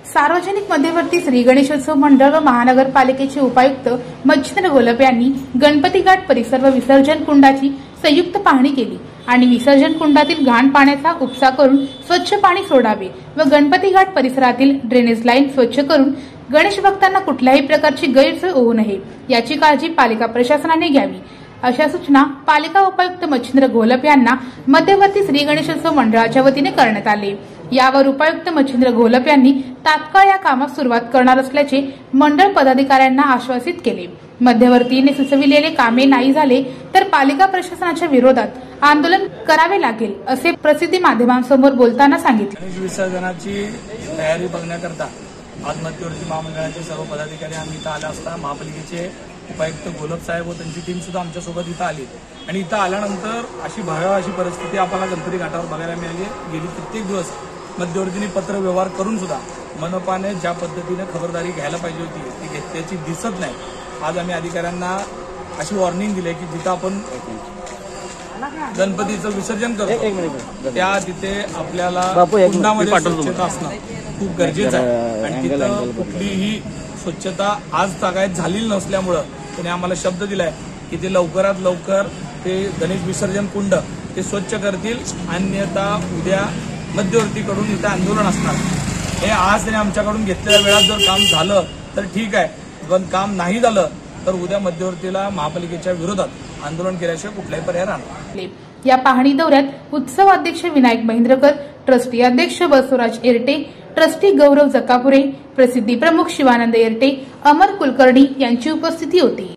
सार्वजनिक मध्यवर्ती श्री गणेशोत्सव मंडळ व महानगरपालिकेचे उपायुक्त मच्छिंद्र घोलप यांनी गणपती घाट परिसर व विसर्जन कुंडाची संयुक्त पाहणी केली आणि विसर्जन कुंडातील घाण पाण्याचा उपसा करून स्वच्छ पाणी सोडावे व गणपती घाट परिसरातील ड्रेनेज लाईन स्वच्छ करून गणेश भक्तांना कुठल्याही प्रकारची गैरसोय होऊ नये याची काळजी पालिका प्रशासनाने घ्यावी अशा सूचना पालिका उपायुक्त मच्छिंद्र घोलप यांना मध्यवर्ती श्री गणेशोत्सव मंडळाच्या वतीने करण्यात आले। यावर उपायुक्त मच्छिंद्र घोलप यांनी तात्काळ या कामास सुरुवात करणार असल्याचे मंडळ पदाधिकाऱ्यांना आश्वासित केले। मध्यवर्तीने सुचविलेले कामे नाही झाले तर पालिका प्रशासनाच्या विरोधात आंदोलन करावे लागेल असे प्रसिद्धी माध्यमांसमोर बोलताना सांगितले। विसर्जनाची तयारी बघण्याकरता आज मध्यवर्ती महामंडळाचे सर्व पदाधिकारी आम्ही इथं आले असता महापालिकेचे उपायुक्त घोलप साहेब व त्यांची टीम सुद्धा आमच्यासोबत इथं आली आणि इथं आल्यानंतर अशी भयावह अशी परिस्थिती आपल्याला गणपती घाटावर बघायला मिळाली। गेली कित्येक दिवस मध्यवर्तीने पत्र व्यवहार करून सुद्धा मनपाने ज्या पद्धतीने खबरदारी घ्यायला पाहिजे होती ती घेतल्याची दिसत नाही। आज आम्ही अधिकाऱ्यांना अशी वॉर्निंग दिली की जिथं आपण गणपतीचं विसर्जन करतो त्या तिथे आपल्याला कुंडामध्ये स्वच्छता असणं खूप गरजेचं आहे आणि तिथं कुठलीही स्वच्छता आज तागायत झालेली नसल्यामुळं त्यांनी आम्हाला शब्द दिलाय की ते लवकरात लवकर ते गणेश विसर्जन कुंड ते स्वच्छ करतील, अन्यथा उद्या मध्यवर्तीकडून इथं आंदोलन असणार। हे आज त्यांनी आमच्याकडून घेतलेल्या वेळात जर काम झालं तर ठीक आहे, पण काम नाही झालं तर उद्या मध्यवर्तीला महापालिकेच्या विरोधात आंदोलन केल्याशिवाय कुठलाही पर्याय राहणार। या पाहणी दौऱ्यात उत्सव अध्यक्ष विनायक महेंद्रकर, ट्रस्टी अध्यक्ष बसवराज एरटे, ट्रस्टी गौरव जकापुरे, प्रसिद्धी प्रमुख शिवानंद एरटे, अमर कुलकर्णी यांची उपस्थिती होती।